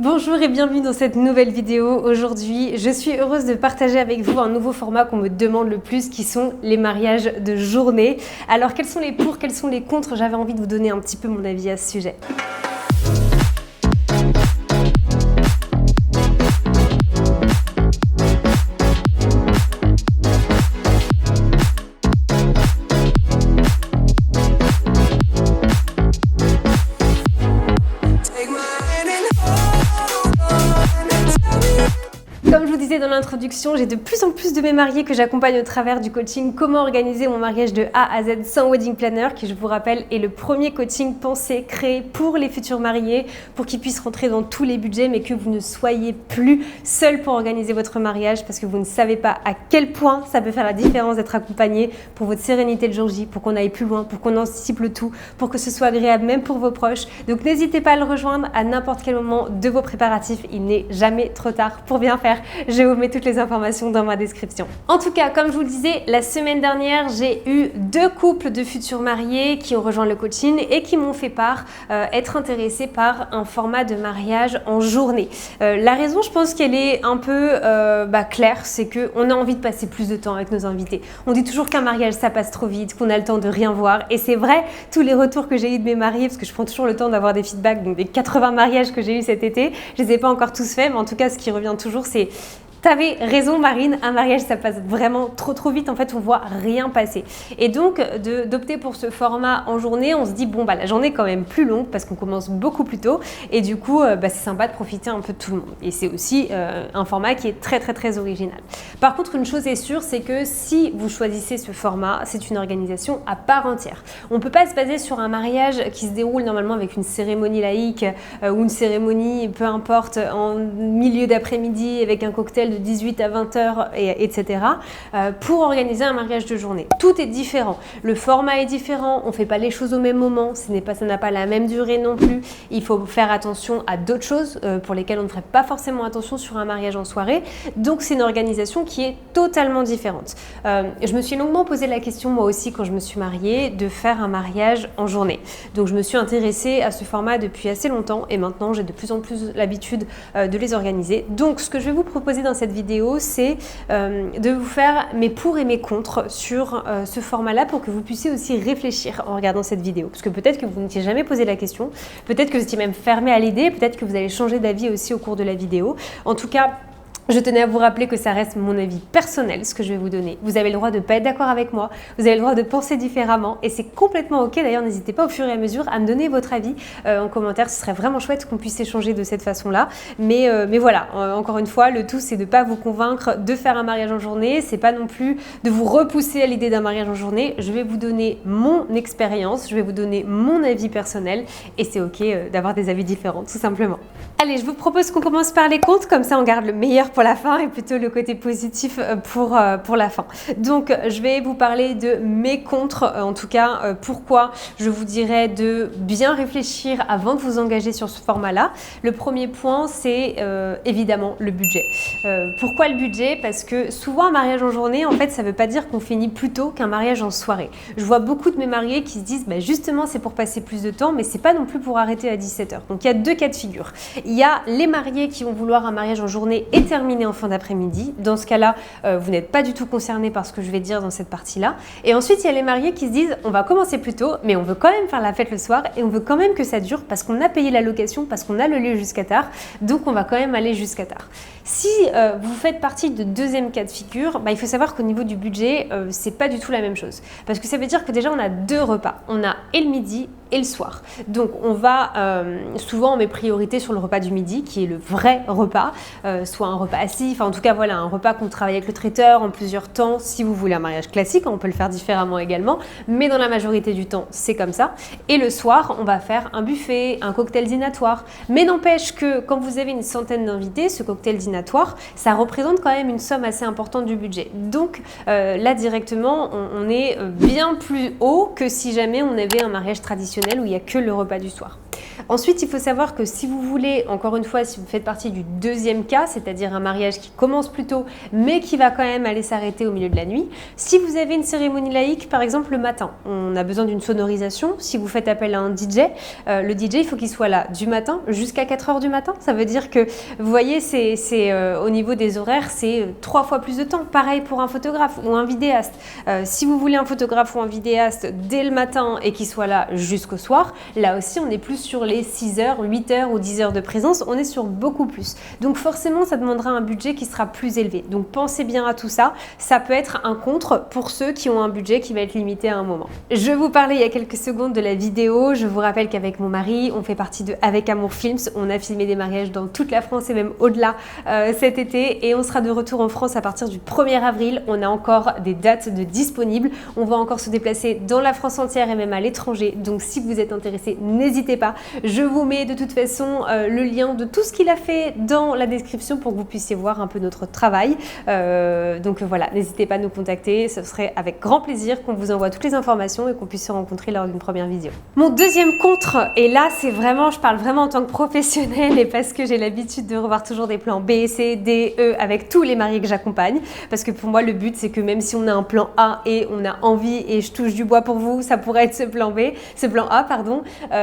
Bonjour et bienvenue dans cette nouvelle vidéo. Aujourd'hui, je suis heureuse de partager avec vous un nouveau format qu'on me demande le plus, qui sont les mariages de journée. Alors, quels sont les pour, quels sont les contre? J'avais envie de vous donner un petit peu mon avis à ce sujet. Comme je vous disais dans l'introduction, j'ai de plus en plus de mes mariés que j'accompagne au travers du coaching Comment organiser mon mariage de A à Z sans wedding planner, qui, je vous rappelle, est le premier coaching pensé, créé pour les futurs mariés, pour qu'ils puissent rentrer dans tous les budgets, mais que vous ne soyez plus seul pour organiser votre mariage, parce que vous ne savez pas à quel point ça peut faire la différence d'être accompagné pour votre sérénité le jour J, pour qu'on aille plus loin, pour qu'on anticipe le tout, pour que ce soit agréable même pour vos proches. Donc n'hésitez pas à le rejoindre à n'importe quel moment de vos préparatifs. Il n'est jamais trop tard pour bien faire. Je vous mets toutes les informations dans ma description. En tout cas, comme je vous le disais, la semaine dernière, j'ai eu 2 couples de futurs mariés qui ont rejoint le coaching et qui m'ont fait part être intéressés par un format de mariage en journée. La raison, je pense qu'elle est un peu claire, c'est qu'on a envie de passer plus de temps avec nos invités. On dit toujours qu'un mariage, ça passe trop vite, qu'on a le temps de rien voir. Et c'est vrai, tous les retours que j'ai eu de mes mariés, parce que je prends toujours le temps d'avoir des feedbacks, donc des 80 mariages que j'ai eu cet été, je les ai pas encore tous faits, mais en tout cas, ce qui revient toujours, c'est: t'avais raison Marine, un mariage ça passe vraiment trop vite, en fait on voit rien passer. Et donc d'opter pour ce format en journée, on se dit bon la journée est quand même plus longue parce qu'on commence beaucoup plus tôt et du coup c'est sympa de profiter un peu de tout le monde. Et c'est aussi un format qui est très original. Par contre, une chose est sûre, c'est que si vous choisissez ce format, c'est une organisation à part entière. On peut pas se baser sur un mariage qui se déroule normalement avec une cérémonie laïque ou une cérémonie, peu importe, en milieu d'après-midi avec un cocktail de 18 à 20h, etc. Pour organiser un mariage de journée. Tout est différent. Le format est différent, on ne fait pas les choses au même moment, ça n'a pas la même durée non plus. Il faut faire attention à d'autres choses pour lesquelles on ne ferait pas forcément attention sur un mariage en soirée. Donc c'est une organisation qui est totalement différente. Je me suis longuement posé la question moi aussi quand je me suis mariée de faire un mariage en journée. Donc je me suis intéressée à ce format depuis assez longtemps et maintenant j'ai de plus en plus l'habitude de les organiser. Donc ce que je vais vous proposer dans cette vidéo, c'est de vous faire mes pour et mes contre sur ce format-là pour que vous puissiez aussi réfléchir en regardant cette vidéo. Parce que peut-être que vous n'étiez jamais posé la question, peut-être que vous étiez même fermé à l'idée, peut-être que vous allez changer d'avis aussi au cours de la vidéo. En tout cas, je tenais à vous rappeler que ça reste mon avis personnel, ce que je vais vous donner. Vous avez le droit de ne pas être d'accord avec moi, vous avez le droit de penser différemment et c'est complètement ok. D'ailleurs, n'hésitez pas au fur et à mesure à me donner votre avis en commentaire. Ce serait vraiment chouette qu'on puisse échanger de cette façon-là. Mais voilà, encore une fois, le tout, c'est de ne pas vous convaincre de faire un mariage en journée. C'est pas non plus de vous repousser à l'idée d'un mariage en journée. Je vais vous donner mon expérience, je vais vous donner mon avis personnel et c'est ok d'avoir des avis différents, tout simplement. Allez, je vous propose qu'on commence par les comptes, comme ça on garde le meilleur pour la fin et plutôt le côté positif pour la fin. Donc je vais vous parler de mes contre, en tout cas pourquoi je vous dirais de bien réfléchir avant de vous engager sur ce format-là. Le premier point, c'est évidemment le budget. Pourquoi le budget? Parce que souvent un mariage en journée, en fait, ça ne veut pas dire qu'on finit plus tôt qu'un mariage en soirée. Je vois beaucoup de mes mariés qui se disent justement c'est pour passer plus de temps, mais c'est pas non plus pour arrêter à 17h. Donc il y a 2 cas de figure. Il y a les mariés qui vont vouloir un mariage en journée et terminer en fin d'après-midi. Dans ce cas-là, vous n'êtes pas du tout concerné par ce que je vais dire dans cette partie-là. Et ensuite, il y a les mariés qui se disent on va commencer plus tôt, mais on veut quand même faire la fête le soir et on veut quand même que ça dure parce qu'on a payé la location, parce qu'on a le lieu jusqu'à tard, donc on va quand même aller jusqu'à tard. Si vous faites partie de 2e cas de figure, il faut savoir qu'au niveau du budget, c'est pas du tout la même chose. Parce que ça veut dire que déjà, on a 2 repas. On a et le midi et le soir. Donc on va souvent on met priorité sur le repas du midi qui est le vrai repas, soit un repas assis, enfin en tout cas voilà, un repas qu'on travaille avec le traiteur en plusieurs temps. Si vous voulez un mariage classique, on peut le faire différemment également, mais dans la majorité du temps c'est comme ça. Et le soir on va faire un buffet, un cocktail dînatoire, mais n'empêche que quand vous avez une centaine d'invités, ce cocktail dînatoire ça représente quand même une somme assez importante du budget. Donc là directement on est bien plus haut que si jamais on avait un mariage traditionnel où il n'y a que le repas du soir. Ensuite, il faut savoir que si vous voulez, encore une fois, si vous faites partie du deuxième cas, c'est-à-dire un mariage qui commence plus tôt, mais qui va quand même aller s'arrêter au milieu de la nuit, si vous avez une cérémonie laïque, par exemple le matin, on a besoin d'une sonorisation. Si vous faites appel à un DJ, le DJ, il faut qu'il soit là du matin jusqu'à 4 heures du matin. Ça veut dire que, vous voyez, au niveau des horaires, c'est 3 fois plus de temps. Pareil pour un photographe ou un vidéaste. Si vous voulez un photographe ou un vidéaste dès le matin et qu'il soit là jusqu'au soir, là aussi, on est plus sur les 6 heures, 8 heures ou 10 heures de présence. On est sur beaucoup plus. Donc forcément, ça demandera un budget qui sera plus élevé. Donc pensez bien à tout ça. Ça peut être un contre pour ceux qui ont un budget qui va être limité à un moment. Je vous parlais il y a quelques secondes de la vidéo. Je vous rappelle qu'avec mon mari, on fait partie de Avec Amour Films. On a filmé des mariages dans toute la France et même au-delà cet été. Et on sera de retour en France à partir du 1er avril. On a encore des dates de disponibles. On va encore se déplacer dans la France entière et même à l'étranger. Donc si vous êtes intéressé, n'hésitez pas. Je vous mets de toute façon le lien de tout ce qu'il a fait dans la description pour que vous puissiez voir un peu notre travail. Donc voilà, n'hésitez pas à nous contacter. Ce serait avec grand plaisir qu'on vous envoie toutes les informations et qu'on puisse se rencontrer lors d'une première visio. Mon deuxième contre, et là c'est vraiment, je parle vraiment en tant que professionnelle et parce que j'ai l'habitude de revoir toujours des plans B, C, D, E avec tous les mariés que j'accompagne. Parce que pour moi, le but c'est que même si on a un plan A et on a envie, et je touche du bois pour vous, ça pourrait être ce plan B, ce plan A, pardon,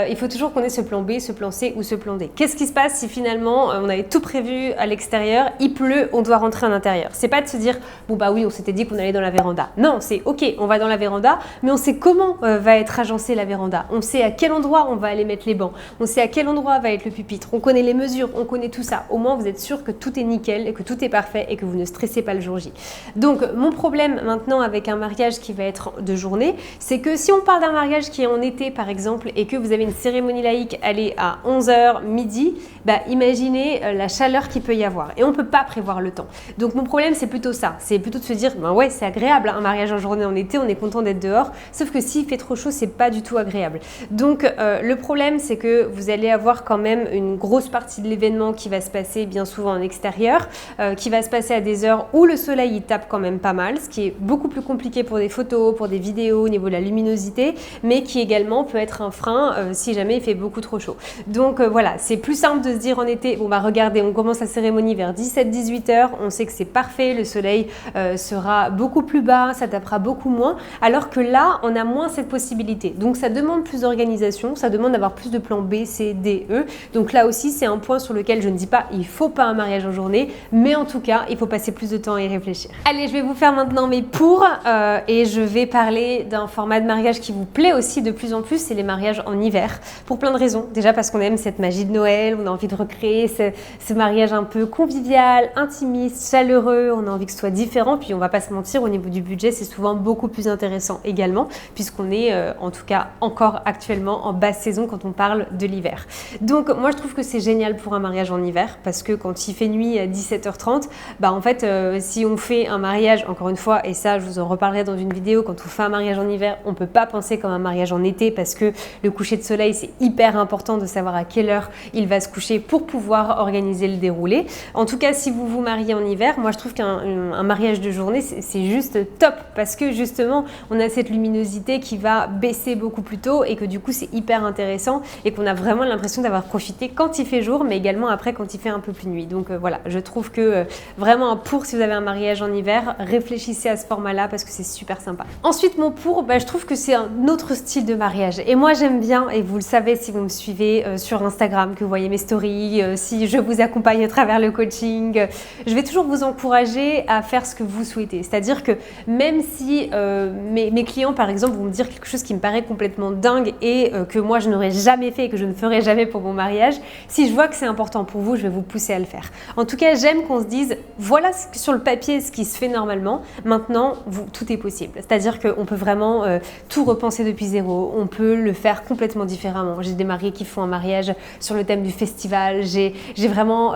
il faut toujours qu'on ait ce plan B, ce plan C ou ce plan D. Qu'est-ce qui se passe si finalement on avait tout prévu à l'extérieur, il pleut, on doit rentrer à l'intérieur? C'est pas de se dire, bon bah oui, on s'était dit qu'on allait dans la véranda. Non, c'est ok, on va dans la véranda, mais on sait comment va être agencée la véranda. On sait à quel endroit on va aller mettre les bancs. On sait à quel endroit va être le pupitre. On connaît les mesures, on connaît tout ça. Au moins, vous êtes sûr que tout est nickel et que tout est parfait et que vous ne stressez pas le jour J. Donc, mon problème maintenant avec un mariage qui va être de journée, c'est que si on parle d'un mariage qui est en été, par exemple, et que vous avez une cérémonie laïque, allez à 11h, midi, bah, imaginez la chaleur qu'il peut y avoir. Et on ne peut pas prévoir le temps. Donc, mon problème, c'est plutôt ça. C'est plutôt de se dire, ben ouais, c'est agréable, hein, un mariage en journée en été, on est content d'être dehors. Sauf que s'il fait trop chaud, c'est pas du tout agréable. Donc, le problème, c'est que vous allez avoir quand même une grosse partie de l'événement qui va se passer bien souvent en extérieur, qui va se passer à des heures où le soleil il tape quand même pas mal, ce qui est beaucoup plus compliqué pour des photos, pour des vidéos au niveau de la luminosité, mais qui également peut être un frein si jamais il fait beaucoup trop chaud. Donc voilà, c'est plus simple de se dire en été, bon bah regardez, on commence la cérémonie vers 17-18 heures, on sait que c'est parfait, le soleil sera beaucoup plus bas, ça tapera beaucoup moins, alors que là, on a moins cette possibilité. Donc ça demande plus d'organisation, ça demande d'avoir plus de plans B, C, D, E. Donc là aussi, c'est un point sur lequel je ne dis pas il faut pas un mariage en journée, mais en tout cas, il faut passer plus de temps à y réfléchir. Allez, je vais vous faire maintenant mes pour et je vais parler d'un format de mariage qui vous plaît aussi de plus en plus, c'est les mariages en hiver, pour plein de raisons. Déjà parce qu'on aime cette magie de Noël, on a envie de recréer ce mariage un peu convivial, intimiste, chaleureux, on a envie que ce soit différent, puis on va pas se mentir, au niveau du budget, c'est souvent beaucoup plus intéressant également, puisqu'on est en tout cas encore actuellement en basse saison quand on parle de l'hiver. Donc moi je trouve que c'est génial pour un mariage en hiver, parce que quand il fait nuit à 17h30, bah en fait si on fait un mariage, encore une fois, et ça je vous en reparlerai dans une vidéo, quand on fait un mariage en hiver, on peut pas penser comme un mariage en été, parce que le coucher de soleil c'est hyper important de savoir à quelle heure il va se coucher pour pouvoir organiser le déroulé. En tout cas, si vous vous mariez en hiver, moi je trouve qu'un mariage de journée c'est juste top, parce que justement on a cette luminosité qui va baisser beaucoup plus tôt et que du coup c'est hyper intéressant et qu'on a vraiment l'impression d'avoir profité quand il fait jour, mais également après quand il fait un peu plus nuit. Donc voilà, je trouve que vraiment un pour, si vous avez un mariage en hiver, réfléchissez à ce format-là parce que c'est super sympa. Ensuite, mon pour, bah, je trouve que c'est un autre style de mariage et moi j'aime bien, et vous le savez si vous me suivez sur Instagram, que vous voyez mes stories, si je vous accompagne à travers le coaching, je vais toujours vous encourager à faire ce que vous souhaitez. C'est-à-dire que même si mes clients par exemple vont me dire quelque chose qui me paraît complètement dingue et que moi je n'aurais jamais fait et que je ne ferai jamais pour mon mariage, si je vois que c'est important pour vous, je vais vous pousser à le faire. En tout cas, j'aime qu'on se dise, voilà sur le papier ce qui se fait normalement, maintenant tout est possible. C'est-à-dire qu'on peut vraiment tout repenser depuis zéro, on peut le faire complètement différemment. J'ai des mariés qui font un mariage sur le thème du festival, j'ai vraiment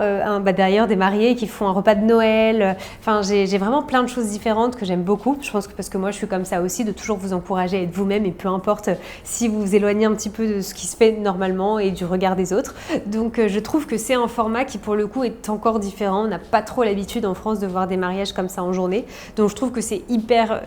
d'ailleurs des mariés qui font un repas de Noël, enfin j'ai vraiment plein de choses différentes que j'aime beaucoup. Je pense que parce que moi je suis comme ça aussi, de toujours vous encourager à être vous-même et peu importe si vous vous éloignez un petit peu de ce qui se fait normalement et du regard des autres. Donc je trouve que c'est un format qui pour le coup est encore différent. On n'a pas trop l'habitude en France de voir des mariages comme ça en journée. Donc je trouve que c'est hyper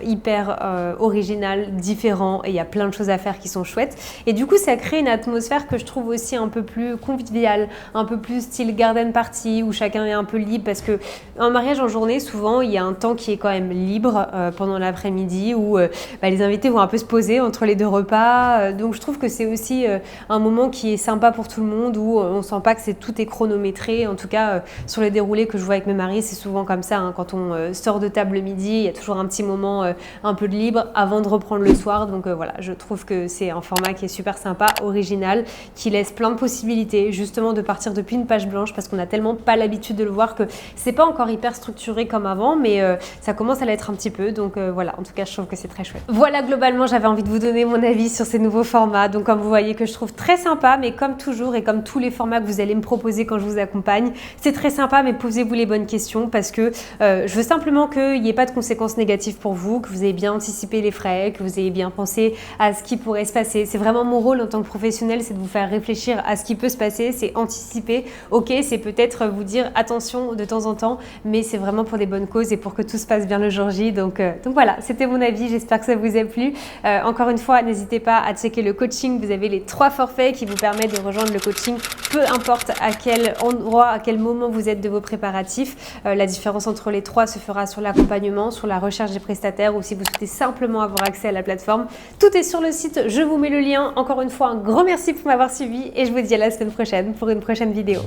original, différent et il y a plein de choses à faire qui sont chouettes. Et du coup ça crée une atmosphère atmosphère que je trouve aussi un peu plus conviviale, un peu plus style garden party où chacun est un peu libre parce que un mariage en journée, souvent il y a un temps qui est quand même libre pendant l'après-midi où les invités vont un peu se poser entre les deux repas. Donc je trouve que c'est aussi un moment qui est sympa pour tout le monde où on sent pas que tout est chronométré. En tout cas, sur les déroulés que je vois avec mes mariés, c'est souvent comme ça. Quand on sort de table le midi, il y a toujours un petit moment un peu de libre avant de reprendre le soir. Donc voilà, je trouve que c'est un format qui est super sympa, original, qui laisse plein de possibilités, justement de partir depuis une page blanche parce qu'on a tellement pas l'habitude de le voir que c'est pas encore hyper structuré comme avant, mais ça commence à l'être un petit peu. Donc voilà, en tout cas, je trouve que c'est très chouette. Voilà, globalement, j'avais envie de vous donner mon avis sur ces nouveaux formats. Donc comme vous voyez, que je trouve très sympa, mais comme toujours et comme tous les formats que vous allez me proposer quand je vous accompagne, c'est très sympa, mais posez-vous les bonnes questions parce que je veux simplement qu'il n'y ait pas de conséquences négatives pour vous, que vous ayez bien anticipé les frais, que vous ayez bien pensé à ce qui pourrait se passer. C'est vraiment mon rôle en tant que professionnel, c'est de vous faire réfléchir à ce qui peut se passer, c'est anticiper. Ok, c'est peut-être vous dire attention de temps en temps, mais c'est vraiment pour des bonnes causes et pour que tout se passe bien le jour J. Donc voilà, c'était mon avis, j'espère que ça vous a plu. Encore une fois, n'hésitez pas à checker le coaching, vous avez les 3 forfaits qui vous permettent de rejoindre le coaching, peu importe à quel endroit, à quel moment vous êtes de vos préparatifs. La différence entre les 3 se fera sur l'accompagnement, sur la recherche des prestataires ou si vous souhaitez simplement avoir accès à la plateforme. Tout est sur le site, je vous mets le lien. Encore une fois, un grand merci pour m'avoir suivi et je vous dis à la semaine prochaine pour une prochaine vidéo.